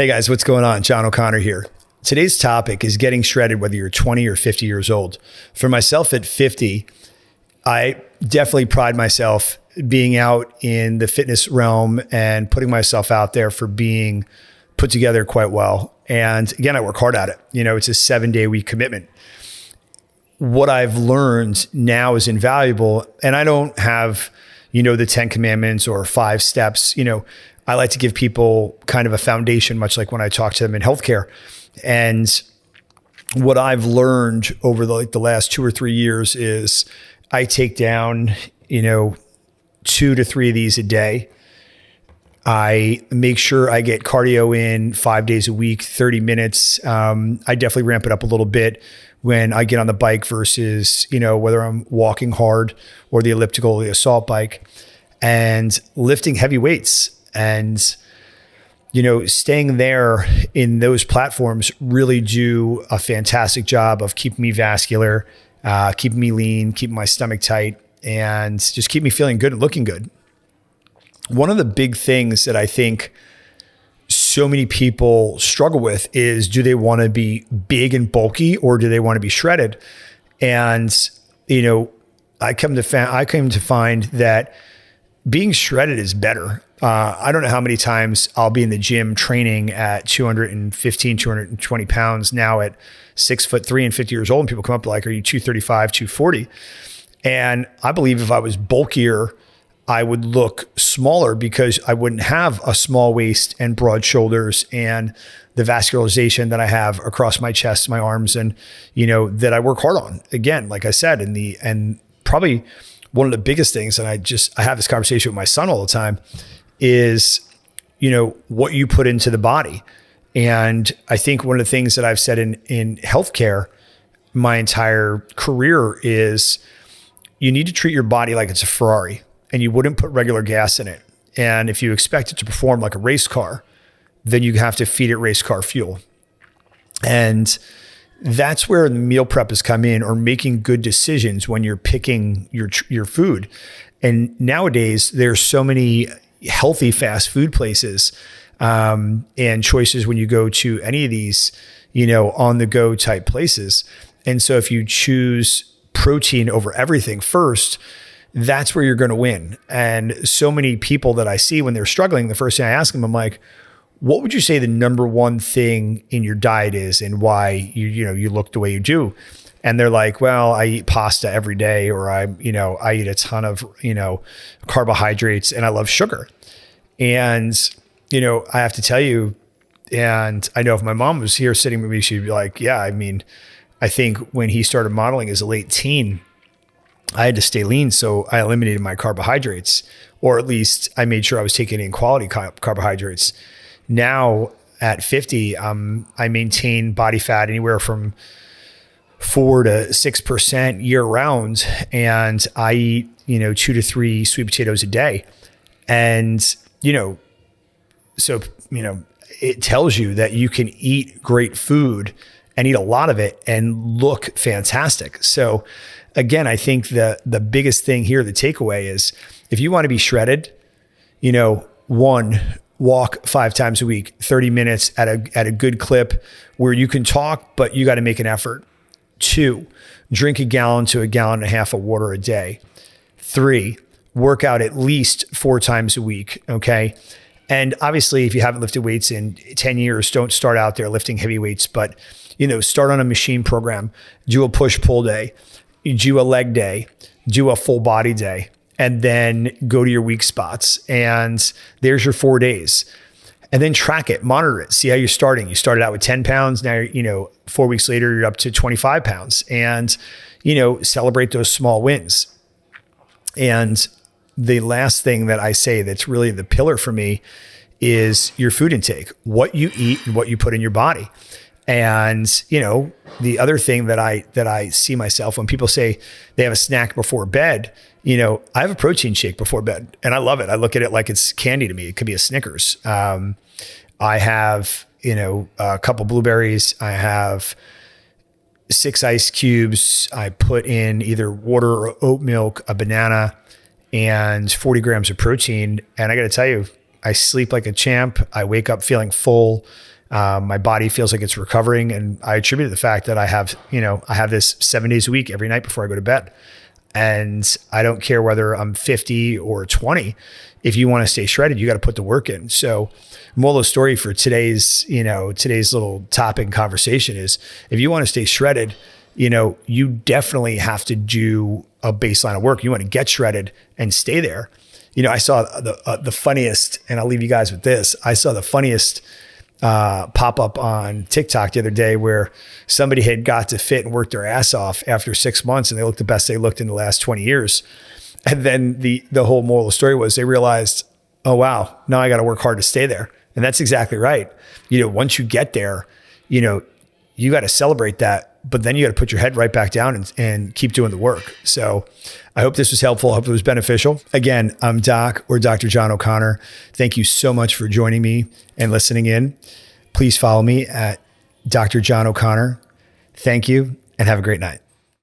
Hey guys, what's going on? John O'Connor here. Today's topic is getting shredded whether you're 20 or 50 years old. For myself at 50, I definitely pride myself being out in the fitness realm and putting myself out there for being put together quite well. And again, I work hard at it. You know, it's a 7-day-week commitment. What I've learned now is invaluable. And I don't have, the 10 commandments or 5 steps. I like to give people kind of a foundation, much like when I talk to them in healthcare. And what I've learned over the last 2 or 3 years is I take down, 2 to 3 of these a day. I make sure I get cardio in 5 days a week, 30 minutes. I definitely ramp it up a little bit when I get on the bike versus, whether I'm walking hard or the elliptical or the assault bike, and lifting heavy weights. And, staying there in those platforms really do a fantastic job of keeping me vascular, keeping me lean, keeping my stomach tight, and just keep me feeling good and looking good. One of the big things that I think so many people struggle with is, do they want to be big and bulky or do they want to be shredded? And, I came to find that being shredded is better. I don't know how many times I'll be in the gym training at 215, 220 pounds now at 6'3" and 50 years old. And people come up like, are you 235, 240? And I believe if I was bulkier, I would look smaller because I wouldn't have a small waist and broad shoulders and the vascularization that I have across my chest, my arms, and, that I work hard on. Again, like I said, and probably one of the biggest things, and I have this conversation with my son all the time, is, what you put into the body. And I think one of the things that I've said in healthcare my entire career is you need to treat your body like it's a Ferrari, and you wouldn't put regular gas in it. And if you expect it to perform like a race car, then you have to feed it race car fuel. And that's where the meal prep has come in, or making good decisions when you're picking your food. And nowadays there's so many healthy fast food places and choices when you go to any of these, on the go type places. And so if you choose protein over everything first, that's where you're going to win. And so many people that I see when they're struggling, the first thing I ask them, I'm like, what would you say the number one thing in your diet is and why you look the way you do? And they're like, well, I eat pasta every day, or I eat a ton of, carbohydrates, and I love sugar. And, I have to tell you, and I know if my mom was here sitting with me, she'd be like, yeah, I think when he started modeling as a late teen, I had to stay lean. So I eliminated my carbohydrates, or at least I made sure I was taking in quality carbohydrates. Now at 50, I maintain body fat anywhere from 4 to 6% year round. And I eat, 2 to 3 sweet potatoes a day. And, so, it tells you that you can eat great food and eat a lot of it and look fantastic. So again, I think the biggest thing here, the takeaway is, if you want to be shredded, 1, walk 5 times a week, 30 minutes at a good clip where you can talk, but you got to make an effort. 2, drink 1 gallon to 1.5 gallons of water a day. 3, work out at least 4 times a week. Okay. And obviously, if you haven't lifted weights in 10 years, don't start out there lifting heavy weights, but, start on a machine program, do a push-pull day, do a leg day, do a full body day, and then go to your weak spots. And there's your 4 days. And then track it, monitor it, see how you're starting. You started out with 10 pounds. Now, 4 weeks later, you're up to 25 pounds, and, celebrate those small wins. And the last thing that I say that's really the pillar for me is your food intake, what you eat and what you put in your body. And, the other thing that I see myself when people say they have a snack before bed, I have a protein shake before bed, and I love it. I look at it like it's candy to me. It could be a Snickers. I have, a couple blueberries. I have 6 ice cubes. I put in either water or oat milk, a banana, and 40 grams of protein. And I got to tell you, I sleep like a champ. I wake up feeling full. My body feels like it's recovering. And I attribute it to the fact that I have this 7 days a week every night before I go to bed. And I don't care whether I'm 50 or 20. If you want to stay shredded, you got to put the work in. So moral of the story for today's little topic and conversation is, if you want to stay shredded, you definitely have to do a baseline of work. You want to get shredded and stay there. I saw the funniest, and I'll leave you guys with this. I saw the funniest pop up on TikTok the other day, where somebody had got to fit and work their ass off after 6 months, and they looked the best they looked in the last 20 years. And then the whole moral of the story was, they realized, oh wow, now I got to work hard to stay there. And that's exactly right. Once you get there, you got to celebrate that, but then you got to put your head right back down and keep doing the work. So I hope this was helpful. I hope it was beneficial. Again, I'm Doc, or Dr. John O'Connor. Thank you so much for joining me and listening in. Please follow me at Dr. John O'Connor. Thank you, and have a great night.